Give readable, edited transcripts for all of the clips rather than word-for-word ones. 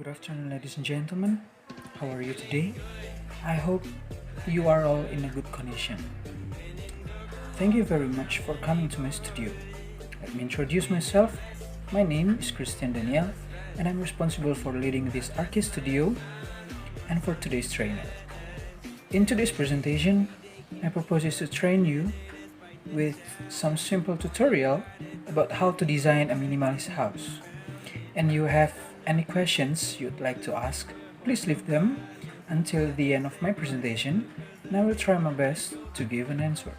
Good afternoon, ladies and gentlemen. How are you today? I hope you are all in a good condition. Thank you very much for coming to my studio. Let me introduce myself. My name is Christian Daniel, and I'm responsible for leading this Archi studio and for today's training. In today's presentation, my purpose is to train you with some simple tutorial about how to design a minimalist house. And you have any questions you'd like to ask, please leave them until the end of my presentation, and I will try my best to give an answer.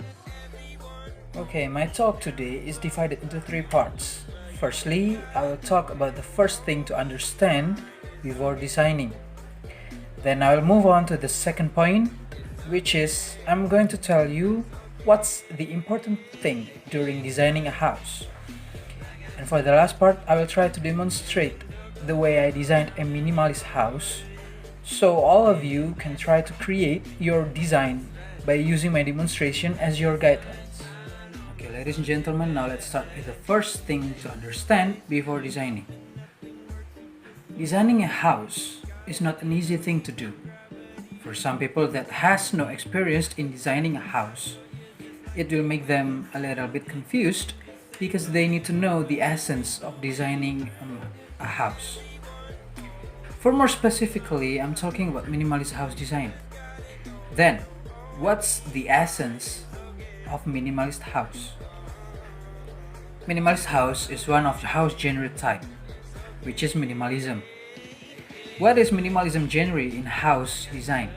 Okay, my talk today is divided into three parts. Firstly, I will talk about the first thing to understand before designing. Then I will move on to the second point, which is I'm going to tell you what's the important thing during designing a house. And for the last part, I will try to demonstrate the way I designed a minimalist house, so all of you can try to create your design by using my demonstration as your guidelines. Okay, ladies and gentlemen, now let's start with the first thing to understand before designing. Designing a house is not an easy thing to do. For some people that has no experience in designing a house, it will make them a little bit confused because they need to know the essence of designing a house. For more specifically, I'm talking about minimalist house design. Then, what's the essence of minimalist house? Minimalist house is one of the house genre type, which is minimalism. What is minimalism genre in house design?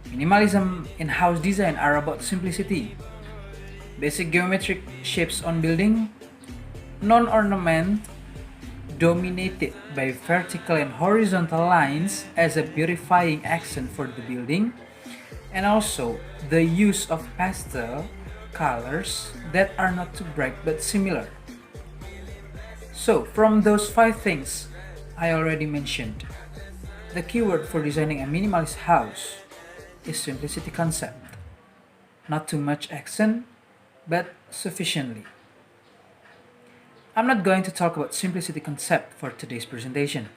Minimalism in house design are about simplicity, basic geometric shapes on building, non-ornament, dominated by vertical and horizontal lines as a beautifying accent for the building, and also the use of pastel colors that are not too bright but similar. So from those five things I already mentioned, the keyword for designing a minimalist house is simplicity concept. Not too much accent, but sufficiently. I'm not going to talk about simplicity concept for today's presentation,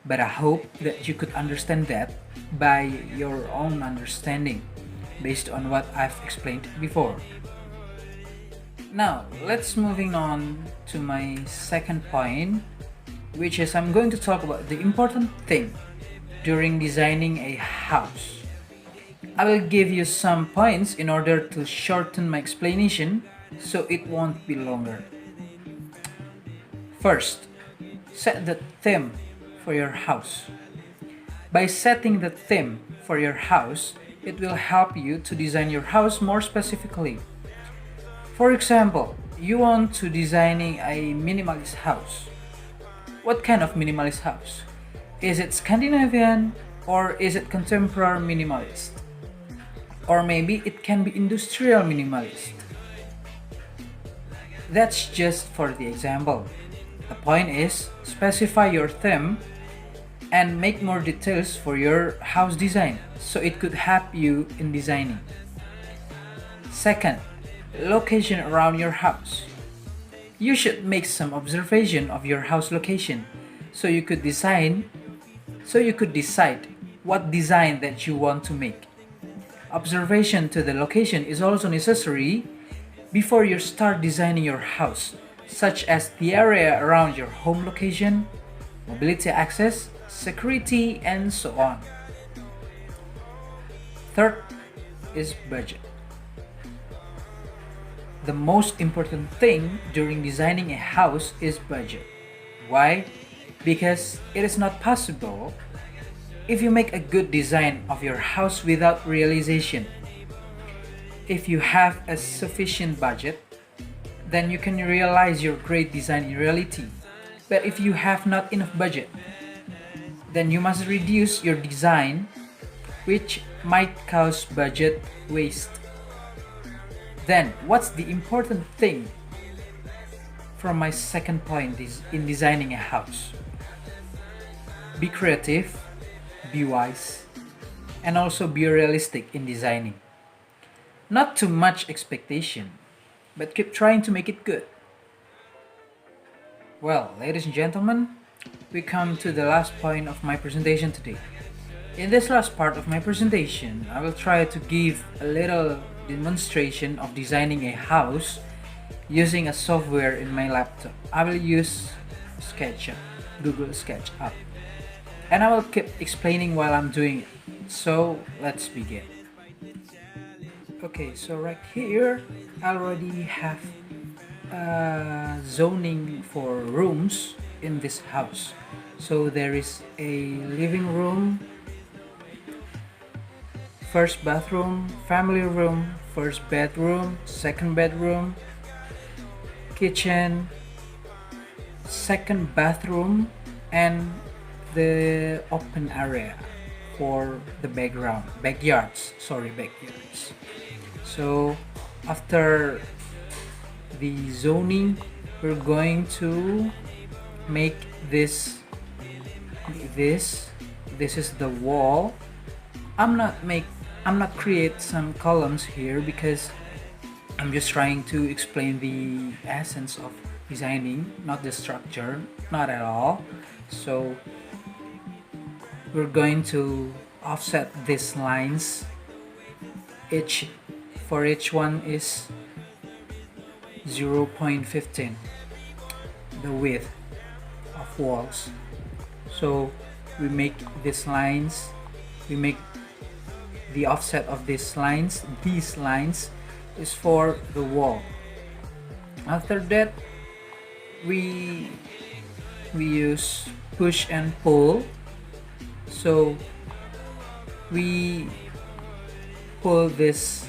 but I hope that you could understand that by your own understanding based on what I've explained before. Now, let's moving on to my second point, which is I'm going to talk about the important thing during designing a house. I will give you some points in order to shorten my explanation so it won't be longer. First, set the theme for your house. By setting the theme for your house, it will help you to design your house more specifically. For example, you want to designing a minimalist house. What kind of minimalist house? Is it Scandinavian or is it contemporary minimalist? Or maybe it can be industrial minimalist. That's just for the example. The point is, specify your theme and make more details for your house design so it could help you in designing. Second, location around your house. You should make some observation of your house location so you could decide what design that you want to make. Observation to the location is also necessary before you start designing your house, such as the area around your home location, mobility access, security, and so on. Third is budget. The most important thing during designing a house is budget. Why? Because it is not possible if you make a good design of your house without realization. If you have a sufficient budget, then you can realize your great design in reality. But if you have not enough budget, then you must reduce your design, which might cause budget waste. Then, what's the important thing from my second point is in designing a house? Be creative, be wise, and also be realistic in designing. Not too much expectation, but keep trying to make it good. Well, ladies and gentlemen, we come to the last point of my presentation today. In this last part of my presentation, I will try to give a little demonstration of designing a house using a software in my laptop. I will use SketchUp, Google SketchUp, and I will keep explaining while I'm doing it. So let's begin. Okay, so right here I already have zoning for rooms in this house. So there is a living room, first bathroom, family room, first bedroom, second bedroom, kitchen, second bathroom, and the open area for the backyards. So after the zoning, we're going to make this is the wall. I'm not create some columns here because I'm just trying to explain the essence of designing, not the structure, not at all. So we're going to offset these lines. For each one is 0.15 the width of walls. So we make these lines, we make the offset of these lines is for the wall. After that, we use push and pull. So we pull these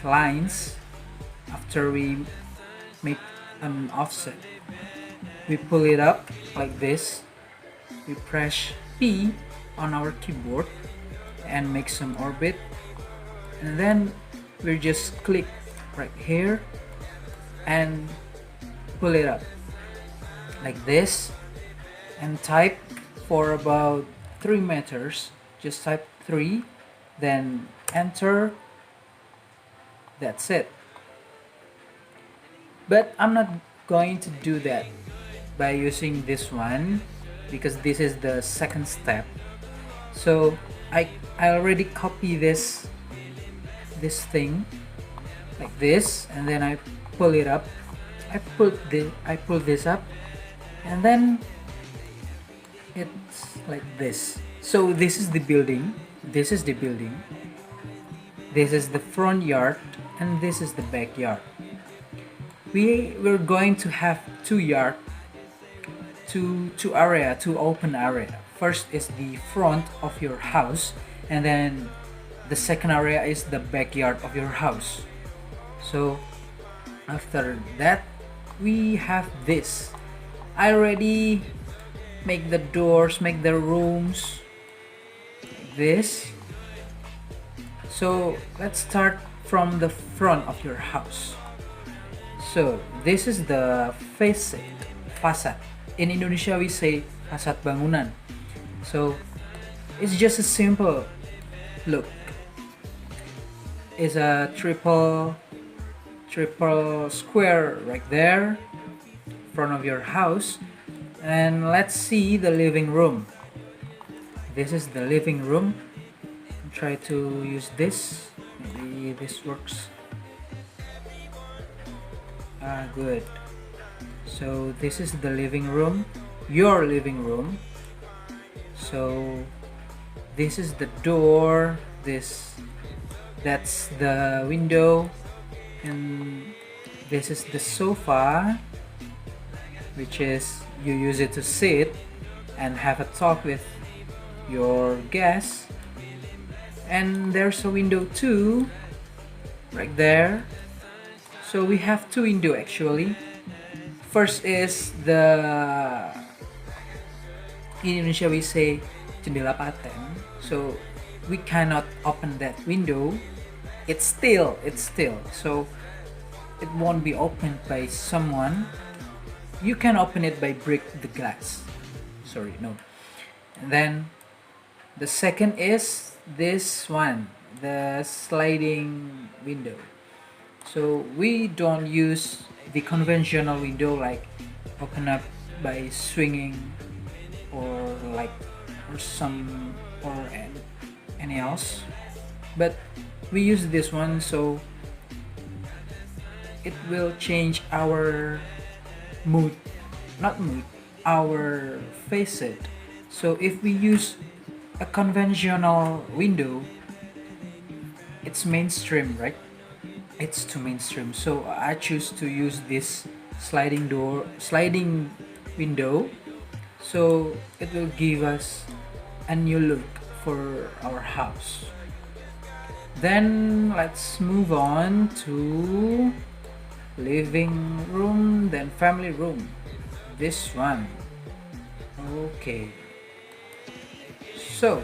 lines after we make an offset. We pull it up like this. We press P on our keyboard and make some orbit, and then we just click right here and pull it up like this and type for about 3 meters. Just type 3, then enter. That's it. But I'm not going to do that by using this one because this is the second step. So I already copy this thing like this, and then I pull it up. I pull this up, and then it's like this. So this is the building. This is the building. This is the front yard, and this is the backyard. We're going to have two open area. First is the front of your house, and then the second area is the backyard of your house. So after that, we have this. I already make the doors, make the rooms like this. So let's start from the front of your house. So this is the facade. In Indonesia we say fasad bangunan. So it's just a simple look. It's a triple square right there in front of your house. And let's see the living room. This is the living room. Try to use this. Maybe this works. Good. So this is the living room, your living room. So this is the door, that's the window, and this is the sofa, which is you use it to sit and have a talk with your guests. And there's a window too right there. So we have two windows actually. First is in Indonesia we say jendela paten. So we cannot open that window. It's still. So it won't be opened by someone. You can open it by break the glass. Sorry, no. And then the second is this one, the sliding window. So we don't use the conventional window like open up by swinging or like or some or any else, but we use this one so it will change our mood, not mood, our facet. So if we use a conventional window, it's mainstream, right? It's too mainstream, so I choose to use this sliding window, so it will give us a new look for our house. Then let's move on to living room, then family room. This one. Okay. So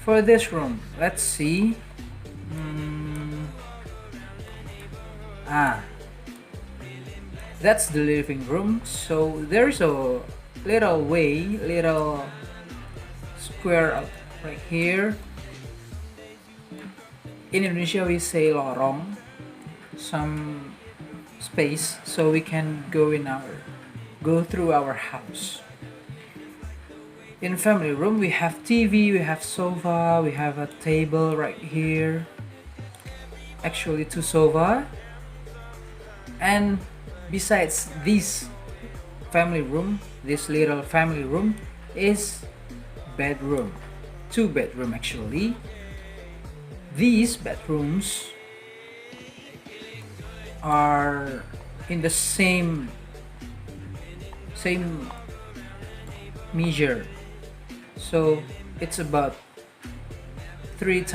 for this room, let's see. That's the living room. So there's a little square up right here. In Indonesia we say lorong, some space so we can go through our house. In family room we have TV, we have sofa, we have a table right here. Actually two sofa. And besides this little family room is bedroom. Two bedroom actually. These bedrooms are in the same measure. So it's about 3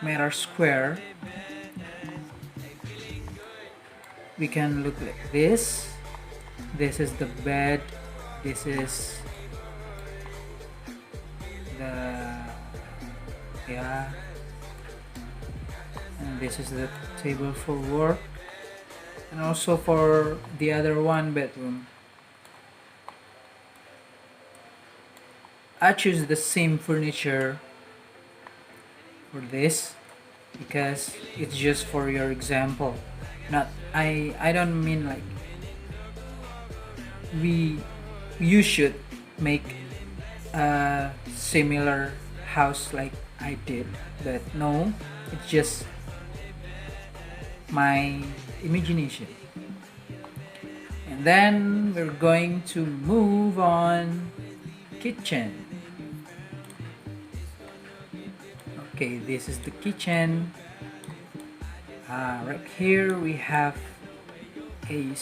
meters square. We can look like this. This is the bed. This is and this is the table for work, and also for the other one bedroom I choose the same furniture for this because it's just for your example. Not I don't mean like you should make a similar house like I did, but no, it's just my imagination. And then we're going to move on kitchen. Okay, this is the kitchen. Right here we have a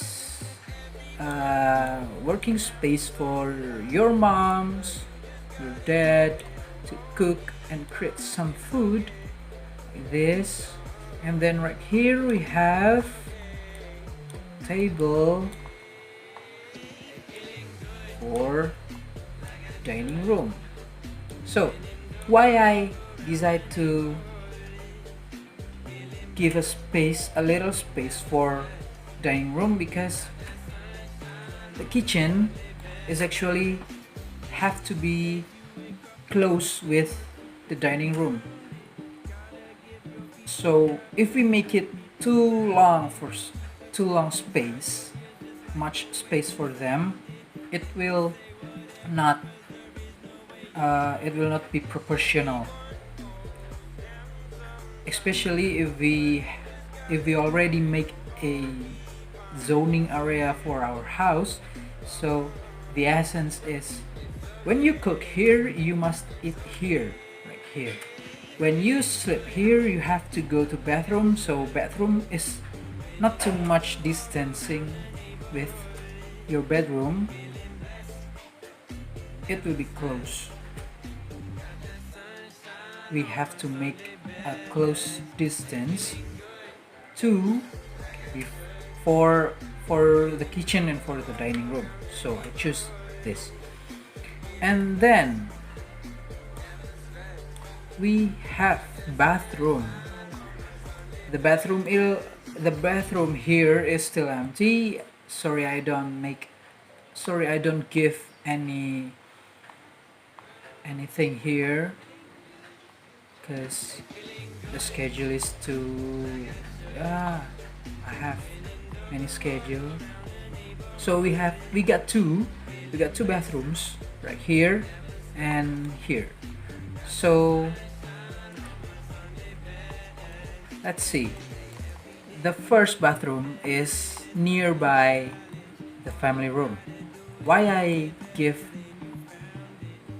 working space for your moms, your dad to cook and create some food like this. And then right here we have table for dining room. So why I decide to give a little space for dining room, because the kitchen is actually have to be close with the dining room. So if we make it too long space, much space for them, it will not be proportional. Especially if we already make a zoning area for our house. So the essence is, when you cook here, you must eat here, right here. When you sleep here, you have to go to bathroom. So bathroom is not too much distancing with your bedroom. It will be close. We have to make a close distance for the kitchen and for the dining room. So I choose this. And then we have bathroom. The bathroom here is still empty. Sorry I don't give anything here, because the schedule is too I have many schedule. So we got two bathrooms right here and here. So let's see. The first bathroom is nearby the family room. Why I give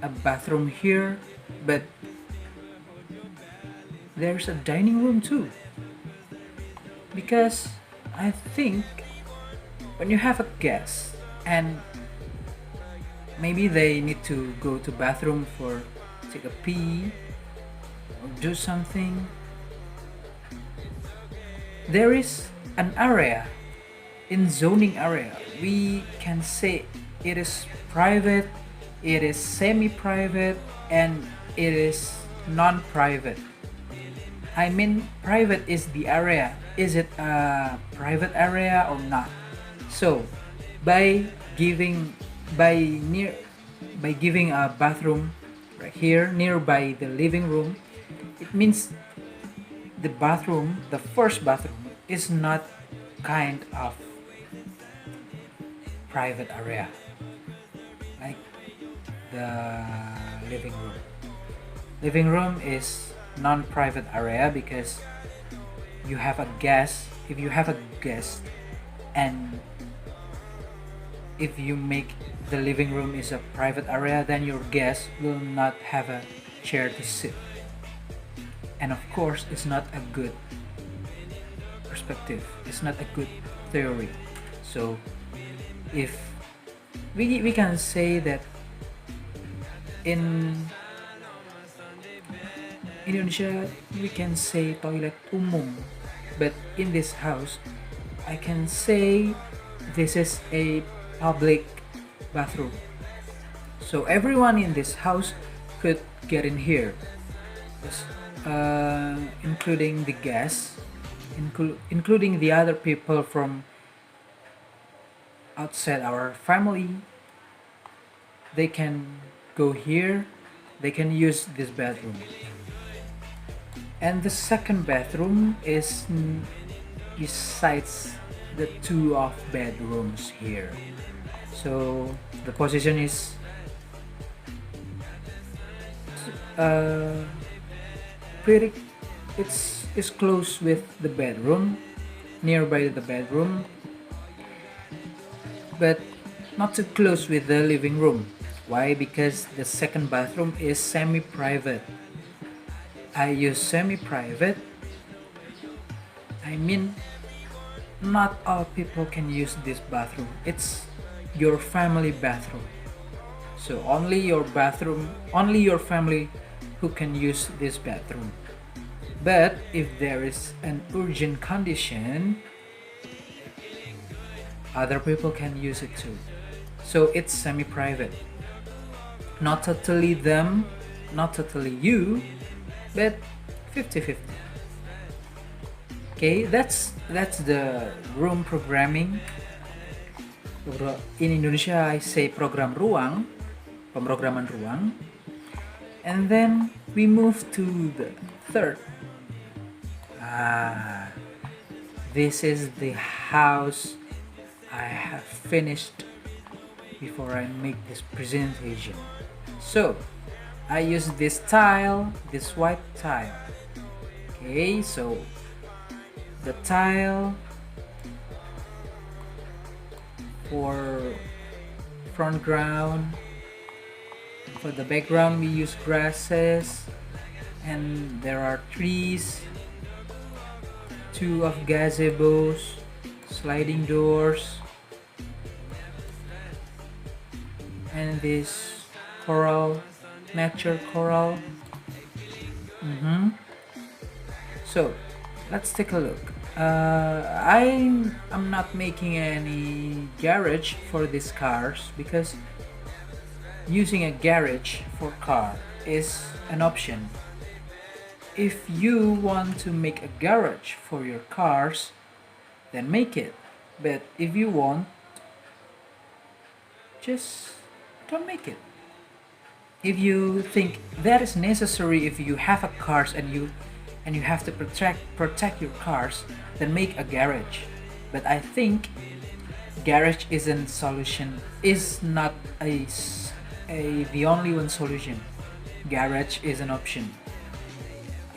a bathroom here, but there's a dining room too? Because I think when you have a guest and maybe they need to go to bathroom for take a pee or do something, there is an area in zoning area. We can say it is private, it is semi-private, and it is non-private. I mean, private is the area. Is it a private area or not? So, by giving by giving a bathroom right here nearby the living room, it means the first bathroom, is not kind of private area like the living room. Living room is non-private area because you have a guest. If you have a guest and if you make the living room is a private area, then your guest will not have a chair to sit. And of course, it's not a good perspective. It's not a good theory. So if we can say that in Indonesia we can say toilet umum, but in this house I can say this is a public bathroom. So everyone in this house could get in here, including the guests, including the other people from outside our family. They can go here, they can use this bathroom. And the second bathroom is besides the two of bedrooms here. So the position is pretty, it's close with the bedroom, nearby the bedroom, but not too close with the living room. Why? Because the second bathroom is semi-private. I use semi-private. I mean, not all people can use this bathroom. It's your family bathroom. So only your family who can use this bathroom. But if there is an urgent condition, other people can use it too. So it's semi-private. Not totally them, not totally you, but 50-50. Okay, that's the room programming. In Indonesia I say program ruang, pemrograman ruang. And then we move to the third. This is the house I have finished before I make this presentation. So I use this tile, this white tile. Okay, so the tile for front ground, for the background we use grasses, and there are trees, two of gazebos, sliding doors, and this coral, nature coral. So let's take a look. I'm not making any garage for these cars because using a garage for car is an option. If you want to make a garage for your cars, then make it. But if you won't, just don't make it. If you think that is necessary, if you have a cars and you have to protect your cars, then make a garage. But I think garage isn't solution, is not the only one solution. Garage is an option.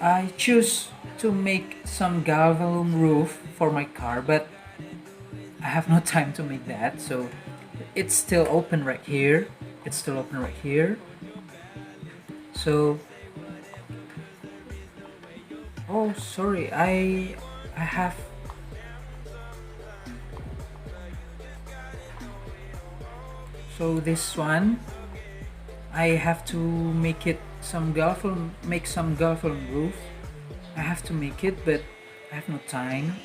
I choose to make some galvanum roof for my car, but I have no time to make that, so it's still open right here. It's still open right here. So, oh sorry, I have, so this one I have to make it some galvanum roof. I have to make it, but I have no time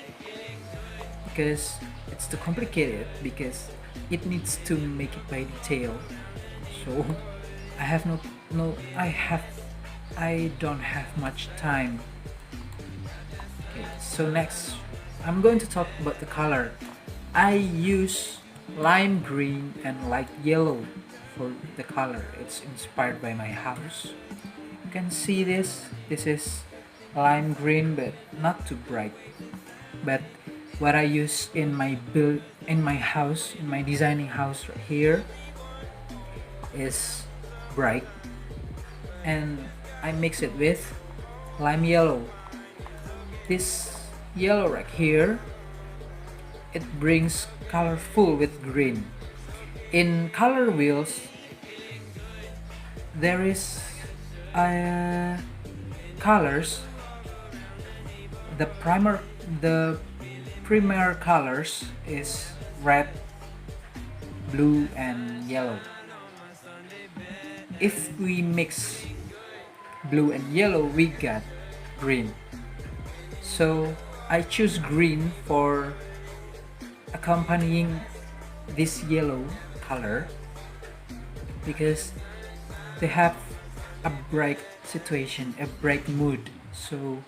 because it's too complicated, because it needs to make it by detail. So I have I don't have much time. Okay, so next I'm going to talk about the color. I use lime green and light yellow for the color. It's inspired by my house. You can see this is lime green, but not too bright. But what I use in my house, in my designing house right here, is bright, and I mix it with lime yellow. This yellow right here, it brings colorful with green. In color wheels, there is colors. The primary colors is red, blue, and yellow. If we mix blue and yellow, we got green. So I choose green for accompanying this yellow color because they have a bright situation, a bright mood. So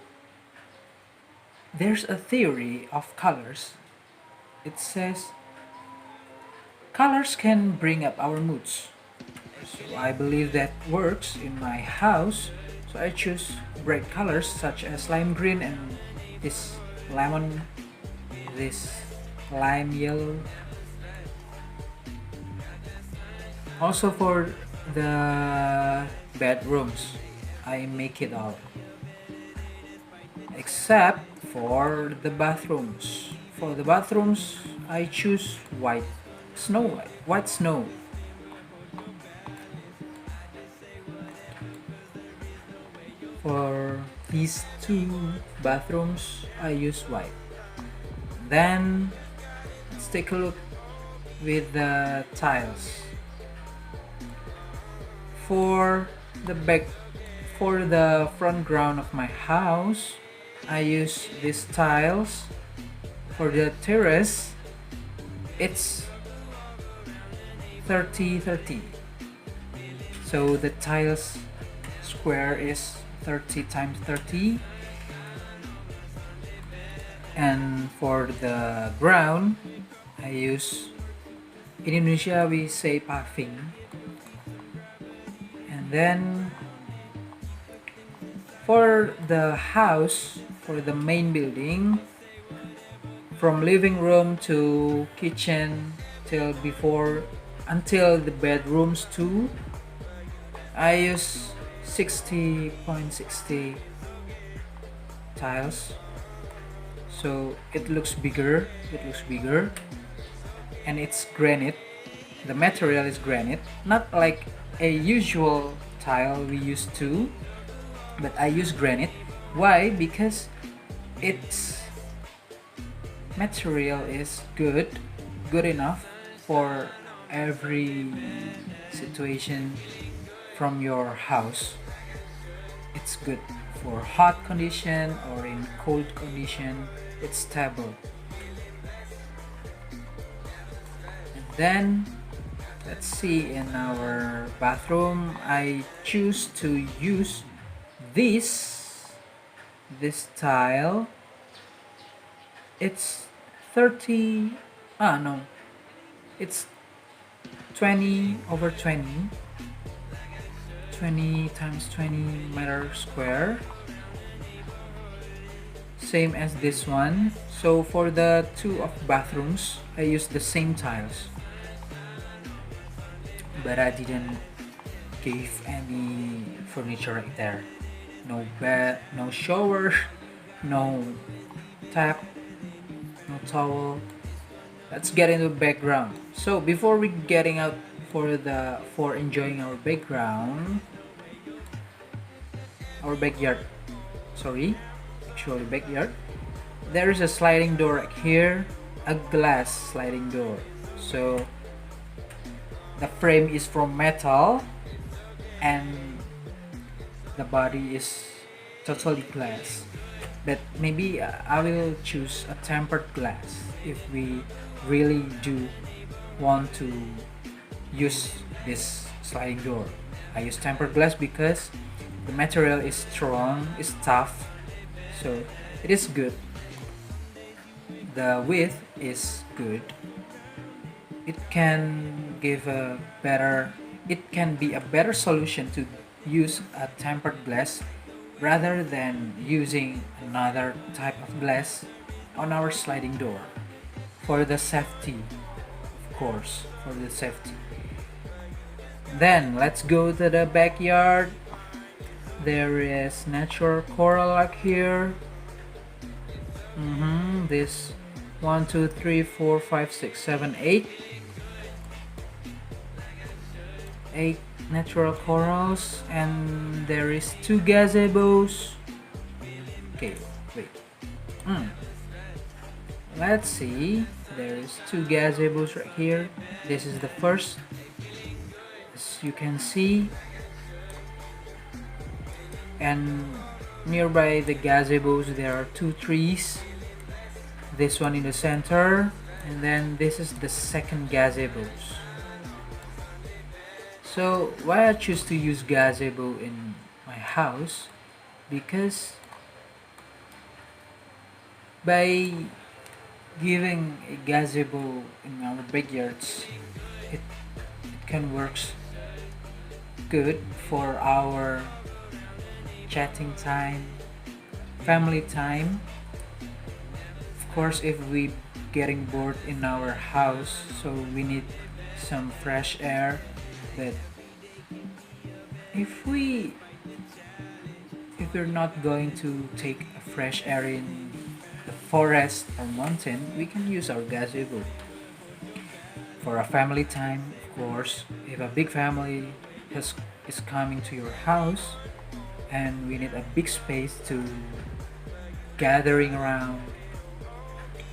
there's a theory of colors. It says colors can bring up our moods. So I believe that works in my house. So I choose bright colors such as lime green and this lemon, this lime yellow. Also for the bedrooms, I make it all. Except for the bathrooms. For the bathrooms, I choose white snow. For these two bathrooms, I use white. Then let's take a look with the tiles. For the front ground of my house, I use these tiles. For the terrace, it's 30-30. So the tiles square is 30 times 30. And for the ground, I use, in Indonesia we say paving. And then for the house, for the main building, from living room to kitchen until the bedrooms too, I use 60.60 tiles. So it looks bigger, and it's granite. The material is granite, not like a usual tile we used to, but I use granite. Why? Because its material is good enough for every situation from your house. It's good for hot condition or in cold condition. It's stable. And then let's see, in our bathroom, I choose to use this tile. It's 30, no, it's 20/20, 20 times 20 meter square. same as this one. So for the two of bathrooms, I used the same tiles, but I didn't give any furniture right there. No bed, no shower, no tap, no towel. Let's get into the background. So before we getting out for enjoying our background, our backyard, sorry, actually backyard, there is a sliding door right here, a glass sliding door. So the frame is from metal and the body is totally glass, but maybe I will choose a tempered glass if we really do want to use this sliding door. I use tempered glass because the material is strong, is tough, so it is good. The width is good. It can give a better, it can be a better solution to use a tempered glass rather than using another type of glass on our sliding door, for the safety, of course, for the safety. Then let's go to the backyard. There is natural coral like here. This 1 2 3 4 5 6 7 8 natural corals, and there is 2 gazebos. Okay, wait. Let's see. There is 2 gazebos right here. This is the first, as you can see, and nearby the gazebos there are 2 trees. This one in the center, and then this is the second gazebos. So why I choose to use gazebo in my house, because by giving a gazebo in our backyards, it can works good for our chatting time, family time. Of course, if we getting bored in our house, so we need some fresh air. But if we're not going to take a fresh air in the forest or mountain, we can use our gazebo for a family time. Of course, if a big family is coming to your house and we need a big space to gathering around,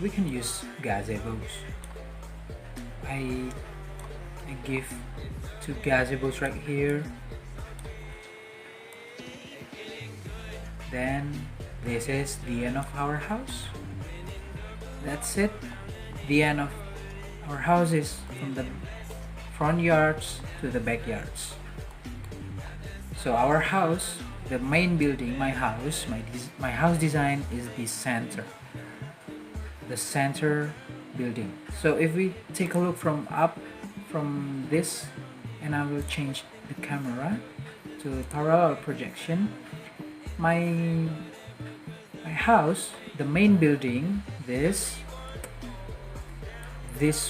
we can use gazebos. I give 2 gazebos right here. Then this is the end of our house. That's it. The end of our house is from the front yards to the backyards. So our house, the main building, my house design is the center building. So if we take a look from this, and I will change the camera to parallel projection, my house, the main building, this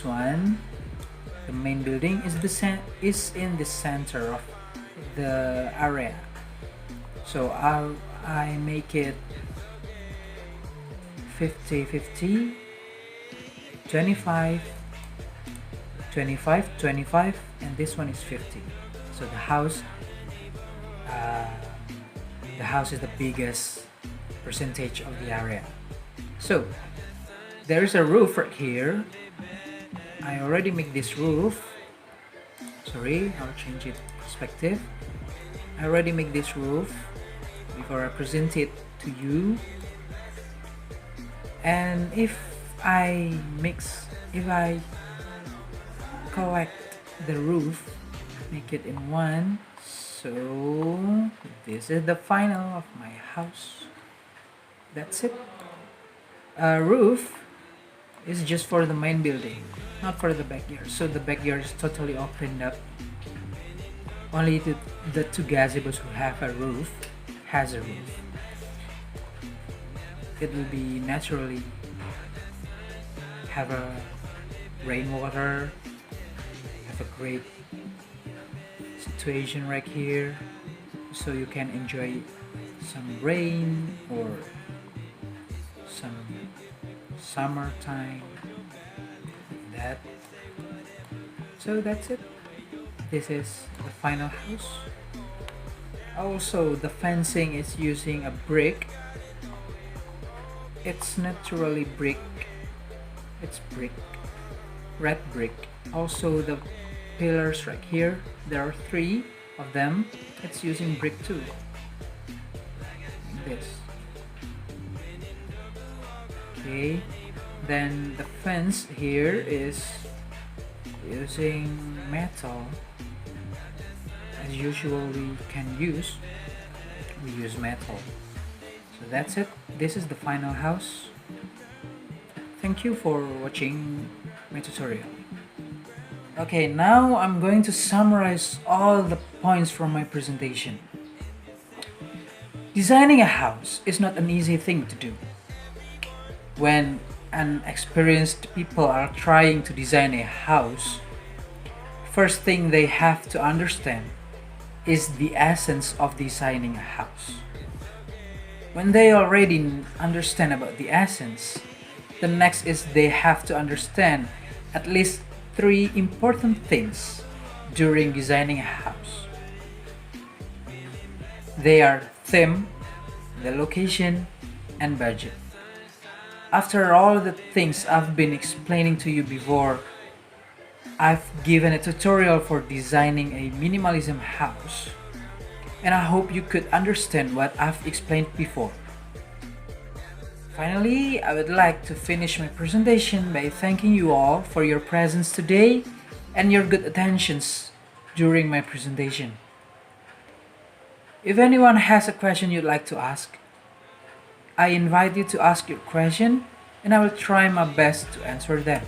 one, the main building is in the center of the area. So I make it 50-50, 25, 25, 25, and this one is 50. So the house is the biggest percentage of the area. So there is a roof right here. I already make this roof. Sorry, I'll change it perspective. I already make this roof before I present it to you. And if I collect the roof, make it in one. So this is the final of my house. That's it. Roof is just for the main building, not for the backyard. So the backyard is totally opened up. Only the 2 gazebos who have a roof has a roof. it will be naturally have a rainwater, have a great situation right here, so you can enjoy some rain or some summertime like that. So that's it. This is the final house. Also, the fencing is using a brick. It's naturally brick. It's brick, red brick. Also, the pillars right here, there are 3 of them. It's using brick too. Like this. Okay. Then the fence here is using metal. As usual, we use metal. So that's it. This is the final house. Thank you for watching my tutorial. Okay, now I'm going to summarize all the points from my presentation. Designing a house is not an easy thing to do. When inexperienced people are trying to design a house, first thing they have to understand is the essence of designing a house. When they already understand about the essence, the next is they have to understand at least 3 important things during designing a house. They are theme, the location, and budget. After all the things I've been explaining to you before, I've given a tutorial for designing a minimalism house, and I hope you could understand what I've explained before. Finally, I would like to finish my presentation by thanking you all for your presence today and your good attentions during my presentation. If anyone has a question you'd like to ask, I invite you to ask your question and I will try my best to answer them.